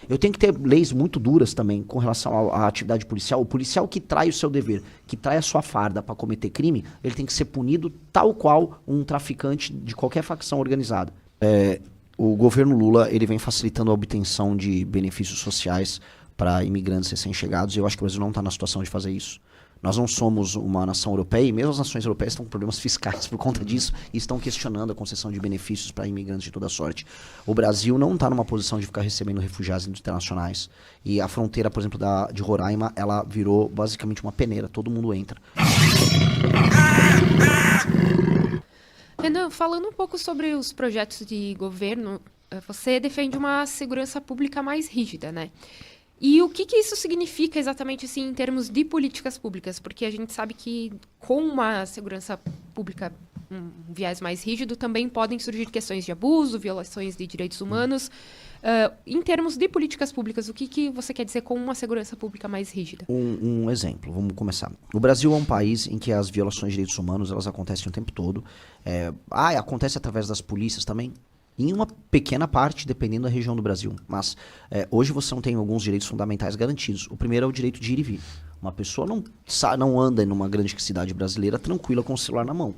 Eu tenho que ter leis muito duras também com relação à atividade policial. O policial que trai o seu dever, que trai a sua farda para cometer crime, ele tem que ser punido tal qual um traficante de qualquer facção organizada. O governo Lula ele vem facilitando a obtenção de benefícios sociais para imigrantes recém-chegados e eu acho que o Brasil não está na situação de fazer isso. Nós não somos uma nação europeia e mesmo as nações europeias estão com problemas fiscais por conta disso e estão questionando a concessão de benefícios para imigrantes de toda sorte. O Brasil não está numa posição de ficar recebendo refugiados internacionais e a fronteira, por exemplo, de Roraima, ela virou basicamente uma peneira, todo mundo entra. Renan, falando um pouco sobre os projetos de governo, você defende uma segurança pública mais rígida, né? E o que isso significa exatamente assim, em termos de políticas públicas? Porque a gente sabe que com uma segurança pública, um viés mais rígido, também podem surgir questões de abuso, violações de direitos humanos. Em termos de políticas públicas, o que você quer dizer com uma segurança pública mais rígida? Um exemplo, vamos começar. O Brasil é um país em que as violações de direitos humanos elas acontecem o tempo todo. Acontece através das polícias também? Em uma pequena parte, dependendo da região do Brasil. Mas hoje você não tem alguns direitos fundamentais garantidos. O primeiro é o direito de ir e vir. Uma pessoa não anda em uma grande cidade brasileira tranquila com o celular na mão.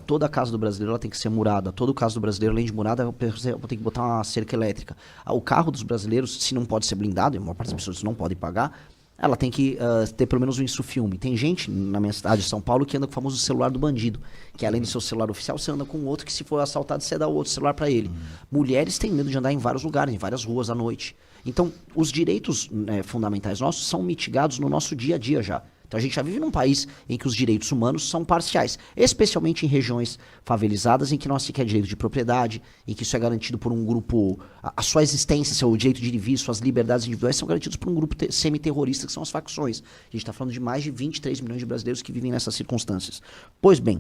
Toda a casa do brasileiro ela tem que ser murada. Todo casa do brasileiro, além de murada, tem que botar uma cerca elétrica. O carro dos brasileiros, se não pode ser blindado, e uma parte das pessoas não podem pagar, ela tem que ter pelo menos um insufilme. Tem gente na minha cidade de São Paulo que anda com o famoso celular do bandido, que além do seu celular oficial, você anda com outro que se for assaltado, você dá outro celular para ele. Mulheres têm medo de andar em vários lugares, em várias ruas à noite. Então, os direitos fundamentais nossos são mitigados no nosso dia a dia já. Então a gente já vive num país em que os direitos humanos são parciais, especialmente em regiões favelizadas em que não se quer direito de propriedade, em que isso é garantido por um grupo, a sua existência, seu direito de ir e vir, suas liberdades individuais são garantidos por um grupo semi-terrorista que são as facções. A gente está falando de mais de 23 milhões de brasileiros que vivem nessas circunstâncias. Pois bem,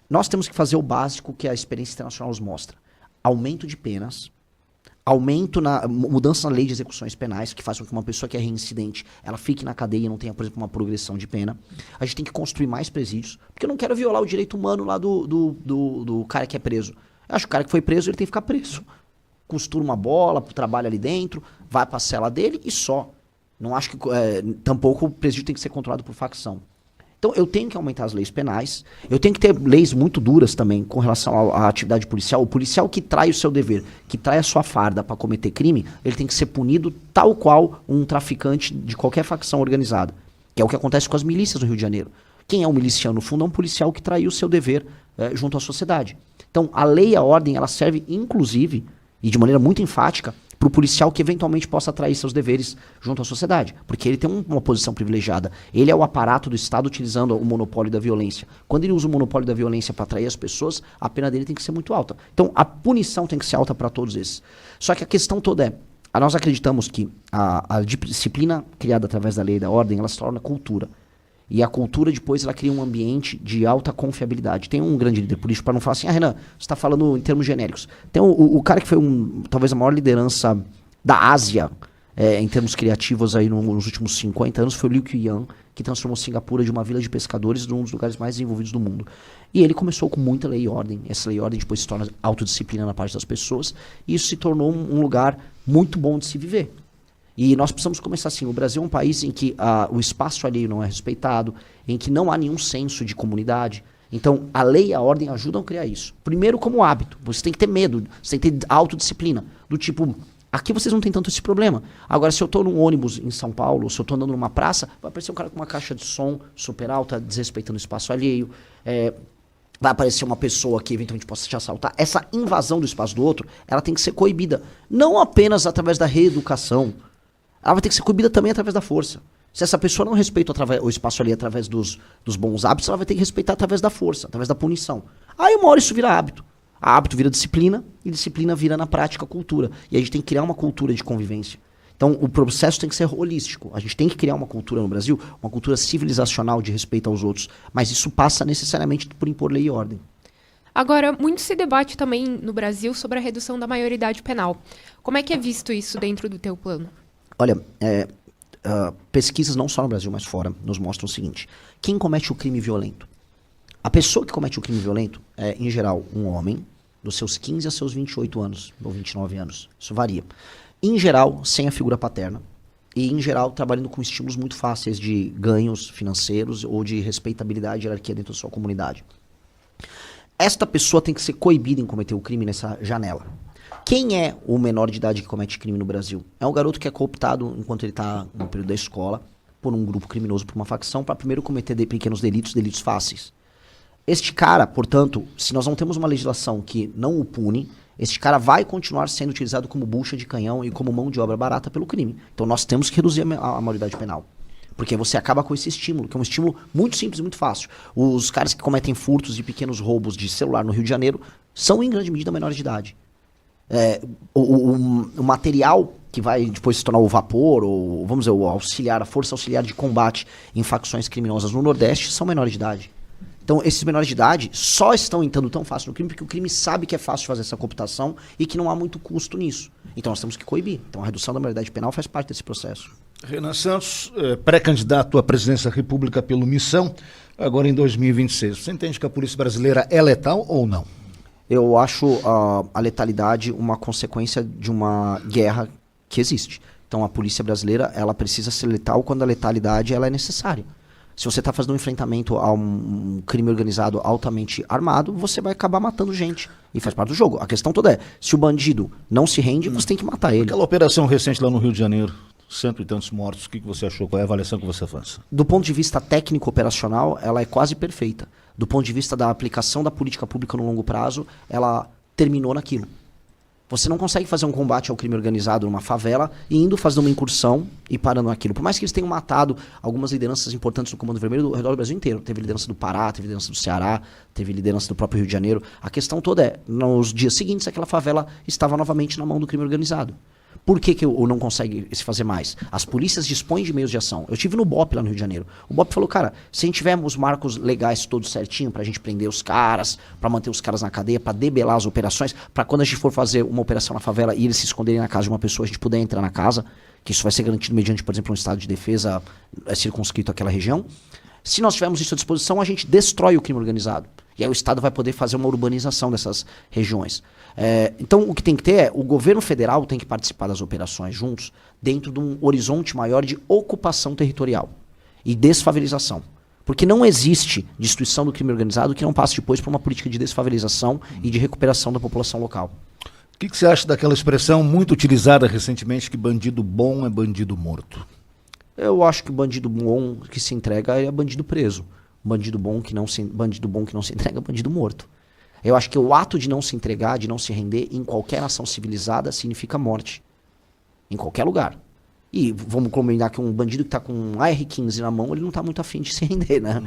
nós temos que fazer o básico que a experiência internacional nos mostra. Aumento de penas, mudança na lei de execuções penais, que faz com que uma pessoa que é reincidente, ela fique na cadeia e não tenha, por exemplo, uma progressão de pena. A gente tem que construir mais presídios, porque eu não quero violar o direito humano lá do cara que é preso. Eu acho que o cara que foi preso, ele tem que ficar preso. Costura uma bola, trabalha ali dentro, vai pra cela dele e só. Não acho que... tampouco o presídio tem que ser controlado por facção. Então, eu tenho que aumentar as leis penais, eu tenho que ter leis muito duras também com relação à atividade policial. O policial que trai o seu dever, que trai a sua farda para cometer crime, ele tem que ser punido tal qual um traficante de qualquer facção organizada, que é o que acontece com as milícias no Rio de Janeiro. Quem é um miliciano, no fundo, é um policial que traiu o seu dever junto à sociedade. Então, a lei e a ordem, ela serve, inclusive, e de maneira muito enfática, para o policial que eventualmente possa atrair seus deveres junto à sociedade. Porque ele tem uma posição privilegiada. Ele é o aparato do Estado utilizando o monopólio da violência. Quando ele usa o monopólio da violência para atrair as pessoas, a pena dele tem que ser muito alta. Então, a punição tem que ser alta para todos esses. Só que a questão toda nós acreditamos que a disciplina criada através da lei e da ordem, ela se torna cultura. E a cultura, depois, ela cria um ambiente de alta confiabilidade. Tem um grande líder político, para não falar assim, Renan, você está falando em termos genéricos. Tem o cara que foi talvez a maior liderança da Ásia, em termos criativos, aí nos últimos 50 anos, foi o Liu Qian, que transformou Singapura de uma vila de pescadores num dos lugares mais desenvolvidos do mundo. E ele começou com muita lei e ordem. Essa lei e ordem depois se torna autodisciplina na parte das pessoas. E isso se tornou um lugar muito bom de se viver. E nós precisamos começar assim. O Brasil é um país em que o espaço alheio não é respeitado, em que não há nenhum senso de comunidade. Então, a lei e a ordem ajudam a criar isso. Primeiro, como hábito. Você tem que ter medo, você tem que ter autodisciplina. Do tipo, aqui vocês não têm tanto esse problema. Agora, se eu estou num ônibus em São Paulo, ou se eu estou andando numa praça, vai aparecer um cara com uma caixa de som super alta, desrespeitando o espaço alheio. Vai aparecer uma pessoa que eventualmente possa te assaltar. Essa invasão do espaço do outro, ela tem que ser coibida. Não apenas através da reeducação. Ela vai ter que ser coibida também através da força. Se essa pessoa não respeita o espaço ali através dos bons hábitos, ela vai ter que respeitar através da força, através da punição. Aí uma hora isso vira hábito. Hábito vira disciplina, e disciplina vira na prática cultura. E a gente tem que criar uma cultura de convivência. Então o processo tem que ser holístico. A gente tem que criar uma cultura no Brasil, uma cultura civilizacional de respeito aos outros. Mas isso passa necessariamente por impor lei e ordem. Agora, muito se debate também no Brasil sobre a redução da maioridade penal. Como é que é visto isso dentro do teu plano? Olha, pesquisas não só no Brasil, mas fora, nos mostram o seguinte. Quem comete o crime violento? A pessoa que comete o crime violento é, em geral, um homem dos seus 15 a seus 28 anos, ou 29 anos. Isso varia. Em geral, sem a figura paterna. E, em geral, trabalhando com estímulos muito fáceis de ganhos financeiros ou de respeitabilidade e hierarquia dentro da sua comunidade. Esta pessoa tem que ser coibida em cometer o crime nessa janela. Quem é o menor de idade que comete crime no Brasil? É um garoto que é cooptado enquanto ele está no período da escola por um grupo criminoso, por uma facção, para primeiro cometer pequenos delitos fáceis. Este cara, portanto, se nós não temos uma legislação que não o pune, este cara vai continuar sendo utilizado como bucha de canhão e como mão de obra barata pelo crime. Então nós temos que reduzir a maioridade penal. Porque você acaba com esse estímulo, que é um estímulo muito simples e muito fácil. Os caras que cometem furtos e pequenos roubos de celular no Rio de Janeiro são, em grande medida, menores de idade. O material que vai depois se tornar o vapor, ou vamos dizer, a força auxiliar de combate em facções criminosas no Nordeste são menores de idade. Então, esses menores de idade só estão entrando tão fácil no crime porque o crime sabe que é fácil fazer essa cooptação e que não há muito custo nisso. Então, nós temos que coibir. Então, a redução da maioridade penal faz parte desse processo. Renan Santos, pré-candidato à presidência da República pelo Missão, agora em 2026. Você entende que a polícia brasileira é letal ou não? Eu acho a letalidade uma consequência de uma guerra que existe. Então, a polícia brasileira ela precisa ser letal quando a letalidade ela é necessária. Se você está fazendo um enfrentamento a um crime organizado altamente armado, você vai acabar matando gente. E faz parte do jogo. A questão toda é, se o bandido não se rende, você tem que matar ele. Aquela operação recente lá no Rio de Janeiro, 100 e tantos mortos, o que você achou? Qual é a avaliação que você faz? Do ponto de vista técnico-operacional, ela é quase perfeita. Do ponto de vista da aplicação da política pública no longo prazo, ela terminou naquilo. Você não consegue fazer um combate ao crime organizado numa favela e indo fazer uma incursão e parando naquilo. Por mais que eles tenham matado algumas lideranças importantes do Comando Vermelho ao redor do Brasil inteiro. Teve liderança do Pará, teve liderança do Ceará, teve liderança do próprio Rio de Janeiro. A questão toda é, nos dias seguintes, aquela favela estava novamente na mão do crime organizado. Por que não consegue se fazer mais? As polícias dispõem de meios de ação. Eu estive no BOP lá no Rio de Janeiro. O BOP falou, cara, se a gente tiver os marcos legais todos certinho, pra gente prender os caras, pra manter os caras na cadeia, pra debelar as operações, pra quando a gente for fazer uma operação na favela e eles se esconderem na casa de uma pessoa, a gente puder entrar na casa, que isso vai ser garantido mediante, por exemplo, um estado de defesa circunscrito àquela região. Se nós tivermos isso à disposição, a gente destrói o crime organizado. E aí o Estado vai poder fazer uma urbanização dessas regiões. Então, o que tem que ter é, o governo federal tem que participar das operações juntos, dentro de um horizonte maior de ocupação territorial e desfavelização. Porque não existe destruição do crime organizado que não passe depois por uma política de desfavelização e de recuperação da população local. O que você acha daquela expressão muito utilizada recentemente, que bandido bom é bandido morto? Eu acho que o bandido bom que se entrega é bandido preso. Bandido bom que não se entrega é bandido morto. Eu acho que o ato de não se entregar, de não se render em qualquer nação civilizada significa morte. Em qualquer lugar. E vamos combinar que um bandido que está com um AR-15 na mão, ele não está muito afim de se render, né?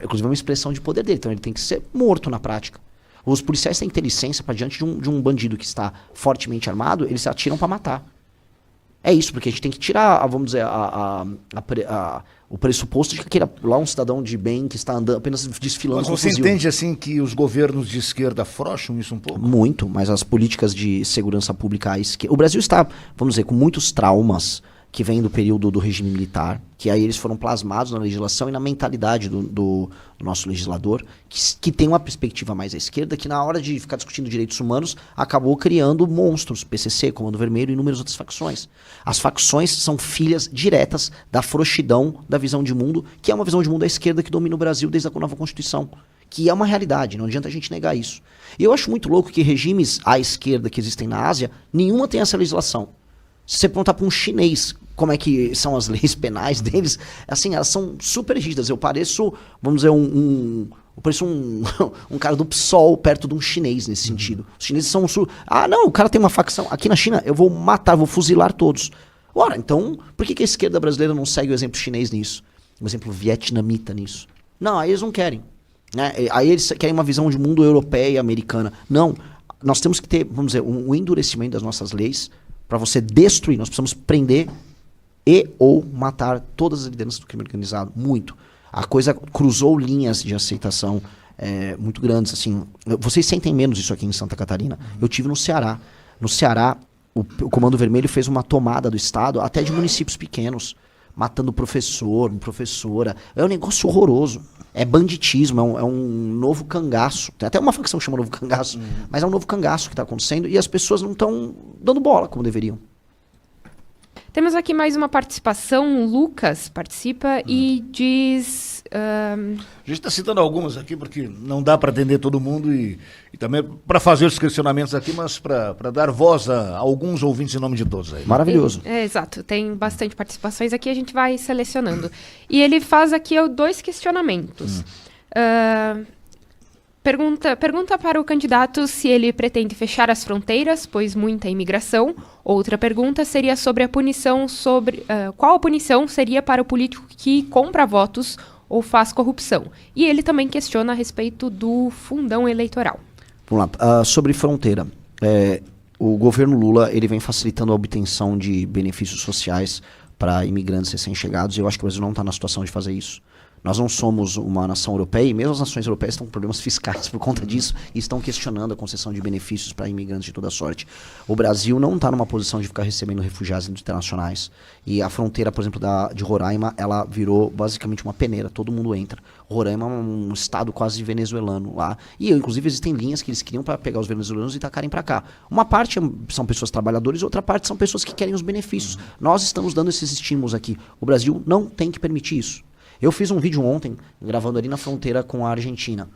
Inclusive é uma expressão de poder dele, então ele tem que ser morto na prática. Os policiais têm que ter licença para diante de um bandido que está fortemente armado, eles atiram para matar. É isso, porque a gente tem que tirar, vamos dizer, o pressuposto de que aquele lá é um cidadão de bem que está andando, apenas desfilando com um fuzil. Mas você fuzil. entende assim que os governos de esquerda afrouxam isso um pouco? Muito, mas as políticas de segurança pública à esquerda... O Brasil está, vamos dizer, com muitos traumas que vêm do período do regime militar, que aí eles foram plasmados na legislação e na mentalidade do nosso legislador, que tem uma perspectiva mais à esquerda, que na hora de ficar discutindo direitos humanos, acabou criando monstros, PCC, Comando Vermelho e inúmeras outras facções. As facções são filhas diretas da frouxidão da visão de mundo, que é uma visão de mundo à esquerda que domina o Brasil desde a nova Constituição, que é uma realidade, não adianta a gente negar isso. E eu acho muito louco que regimes à esquerda que existem na Ásia, nenhuma tem essa legislação. Se você perguntar para um chinês como é que são as leis penais deles, assim, elas são super rígidas. Eu pareço, vamos dizer, eu pareço um cara do PSOL perto de um chinês nesse sentido. Os chineses são... não, o cara tem uma facção. Aqui na China, eu vou matar, vou fuzilar todos. Ora, então, por que a esquerda brasileira não segue o exemplo chinês nisso? O exemplo vietnamita nisso? Não, aí eles não querem. Né? Aí eles querem uma visão de mundo europeia e americana. Não, nós temos que ter, vamos dizer, um endurecimento das nossas leis para você destruir. Nós precisamos prender e ou matar todas as lideranças do crime organizado. Muito. A coisa cruzou linhas de aceitação muito grandes. Assim. Vocês sentem menos isso aqui em Santa Catarina. Eu tive no Ceará. No Ceará, o Comando Vermelho fez uma tomada do Estado, até de municípios pequenos, matando professor, professora. É um negócio horroroso. É banditismo, é um novo cangaço. Tem até uma facção que chama novo cangaço, mas é um novo cangaço que está acontecendo e as pessoas não estão dando bola como deveriam. Temos aqui mais uma participação. O Lucas participa e diz... A gente está citando algumas aqui porque não dá para atender todo mundo e também para fazer os questionamentos aqui, mas para dar voz a alguns ouvintes em nome de todos aí. Maravilhoso. Exato, tem bastante participações aqui, a gente vai selecionando. E ele faz aqui 2 questionamentos. Pergunta para o candidato se ele pretende fechar as fronteiras, pois muita imigração. Outra pergunta seria sobre a punição, qual a punição seria para o político que compra votos ou faz corrupção. E ele também questiona a respeito do fundão eleitoral. Vamos lá, sobre fronteira. O governo Lula ele vem facilitando a obtenção de benefícios sociais para imigrantes recém-chegados e eu acho que o Brasil não está na situação de fazer isso. Nós não somos uma nação europeia e mesmo as nações europeias estão com problemas fiscais por conta disso e estão questionando a concessão de benefícios para imigrantes de toda sorte. O Brasil não está numa posição de ficar recebendo refugiados internacionais. E a fronteira, por exemplo, de Roraima, ela virou basicamente uma peneira, todo mundo entra. Roraima é um estado quase venezuelano lá. E inclusive existem linhas que eles queriam para pegar os venezuelanos e tacarem para cá. Uma parte são pessoas trabalhadoras, outra parte são pessoas que querem os benefícios. Nós estamos dando esses estímulos aqui. O Brasil não tem que permitir isso. Eu fiz um vídeo ontem, gravando ali na fronteira com a Argentina.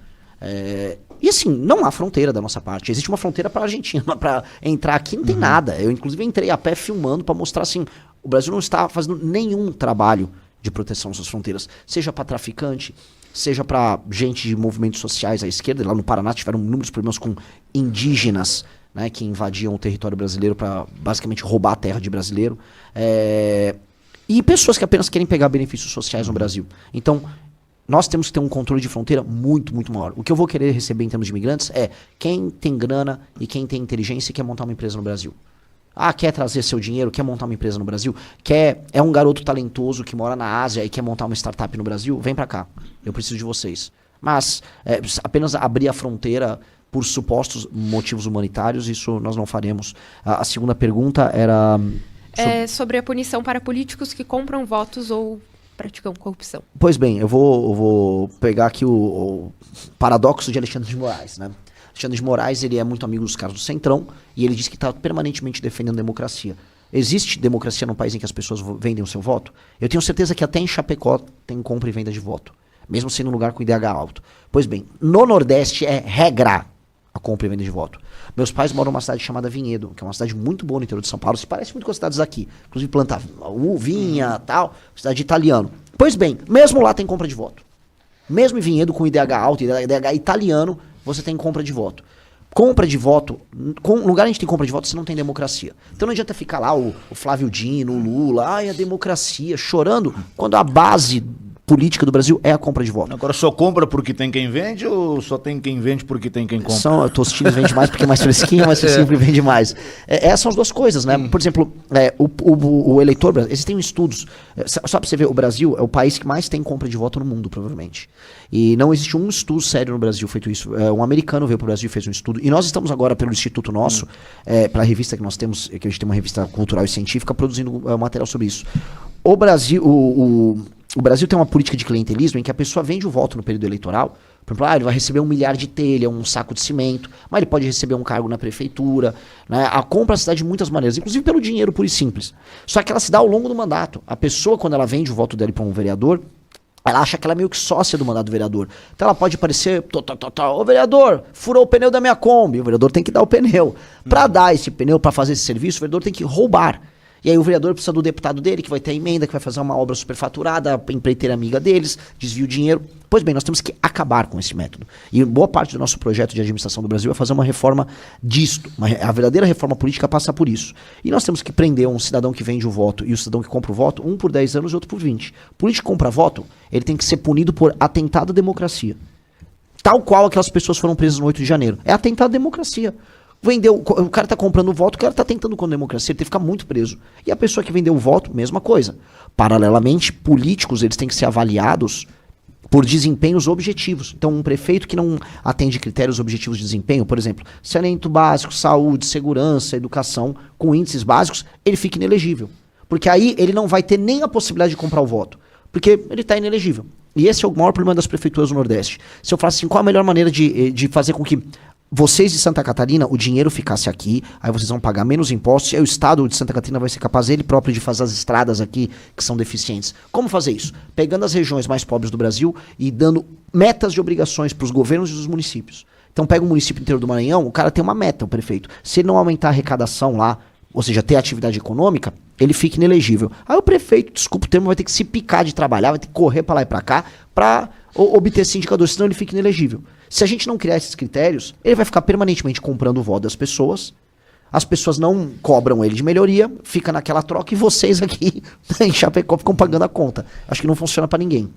E assim, não há fronteira da nossa parte. Existe uma fronteira para a Argentina, mas para entrar aqui não tem nada. Eu, inclusive, entrei a pé filmando para mostrar assim, o Brasil não está fazendo nenhum trabalho de proteção às suas fronteiras, seja para traficante, seja para gente de movimentos sociais à esquerda. Lá no Paraná tiveram inúmeros problemas com indígenas, né, que invadiam o território brasileiro para basicamente roubar a terra de brasileiro. E pessoas que apenas querem pegar benefícios sociais no Brasil. Então, nós temos que ter um controle de fronteira muito, muito maior. O que eu vou querer receber em termos de imigrantes é quem tem grana e quem tem inteligência e quer montar uma empresa no Brasil. Quer trazer seu dinheiro, quer montar uma empresa no Brasil, é um garoto talentoso que mora na Ásia e quer montar uma startup no Brasil, vem pra cá. Eu preciso de vocês. Mas apenas abrir a fronteira por supostos motivos humanitários, isso nós não faremos. A segunda pergunta era... sobre a punição para políticos que compram votos ou praticam corrupção. Pois bem, eu vou pegar aqui o paradoxo de Alexandre de Moraes, né? Alexandre de Moraes, ele é muito amigo dos caras do Centrão e ele diz que está permanentemente defendendo a democracia. Existe democracia num país em que as pessoas vendem o seu voto? Eu tenho certeza que até em Chapecó tem compra e venda de voto, mesmo sendo um lugar com IDH alto. Pois bem, no Nordeste é regra a compra e venda de voto. Meus pais moram numa cidade chamada Vinhedo, que é uma cidade muito boa no interior de São Paulo, se parece muito com as cidades aqui. Inclusive planta vinha, tal, cidade de italiano. Pois bem, mesmo lá tem compra de voto. Mesmo em Vinhedo com IDH alto, IDH italiano, você tem compra de voto. Compra de voto, no lugar onde tem compra de voto, você não tem democracia. Então não adianta ficar lá o Flávio Dino, o Lula, a democracia, chorando, quando a base política do Brasil é a compra de voto. Agora só compra porque tem quem vende ou só tem quem vende porque tem quem compra? Tostines vende mais porque é mais fresquinho, mas sempre vende mais. Essas são as duas coisas, né? Por exemplo, o eleitor, existem estudos, só pra você ver, o Brasil é o país que mais tem compra de voto no mundo, provavelmente. E não existe um estudo sério no Brasil feito isso. Um americano veio pro Brasil e fez um estudo. E nós estamos agora, pelo instituto nosso, pela revista que nós temos, que a gente tem uma revista cultural e científica, produzindo material sobre isso. O Brasil, o Brasil tem uma política de clientelismo em que a pessoa vende o voto no período eleitoral. Por exemplo, ele vai receber 1 milhar de telha, um saco de cimento, mas ele pode receber um cargo na prefeitura. Né? A compra se dá de muitas maneiras, inclusive pelo dinheiro puro e simples. Só que ela se dá ao longo do mandato. A pessoa, quando ela vende o voto dele para um vereador, ela acha que ela é meio que sócia do mandato do vereador. Então ela pode parecer, ô vereador, furou o pneu da minha Kombi. O vereador tem que dar o pneu. Para dar esse pneu, para fazer esse serviço, o vereador tem que roubar. E aí o vereador precisa do deputado dele, que vai ter a emenda, que vai fazer uma obra superfaturada, a empreiteira amiga deles, desvia o dinheiro. Pois bem, nós temos que acabar com esse método. E boa parte do nosso projeto de administração do Brasil é fazer uma reforma disto. A verdadeira reforma política passa por isso. E nós temos que prender um cidadão que vende o voto e o cidadão que compra o voto, um por 10 anos e outro por 20. O político que compra voto, ele tem que ser punido por atentado à democracia. Tal qual aquelas pessoas foram presas no 8 de janeiro. É atentado à democracia. O cara tá comprando o voto, o cara tá tentando com a democracia, ele tem que ficar muito preso. E a pessoa que vendeu o voto, mesma coisa. Paralelamente, políticos, eles têm que ser avaliados por desempenhos objetivos. Então, um prefeito que não atende critérios objetivos de desempenho, por exemplo, saneamento básico, saúde, segurança, educação, com índices básicos, ele fica inelegível. Porque aí ele não vai ter nem a possibilidade de comprar o voto. Porque ele está inelegível. E esse é o maior problema das prefeituras do Nordeste. Se eu falar assim, qual a melhor maneira de fazer com que vocês de Santa Catarina, o dinheiro ficasse aqui, aí vocês vão pagar menos impostos, e aí o Estado de Santa Catarina vai ser capaz ele próprio de fazer as estradas aqui que são deficientes. Como fazer isso? Pegando as regiões mais pobres do Brasil e dando metas de obrigações para os governos e os municípios. Então pega o município inteiro do Maranhão, o cara tem uma meta, o prefeito. Se ele não aumentar a arrecadação lá, ou seja, ter atividade econômica, ele fica inelegível. Aí o prefeito, desculpa o termo, vai ter que se picar de trabalhar, vai ter que correr para lá e para cá para obter esse indicador, senão ele fica inelegível. Se a gente não criar esses critérios, ele vai ficar permanentemente comprando o voto das pessoas, as pessoas não cobram ele de melhoria, fica naquela troca e vocês aqui em Chapecó ficam pagando a conta. Acho que não funciona para ninguém.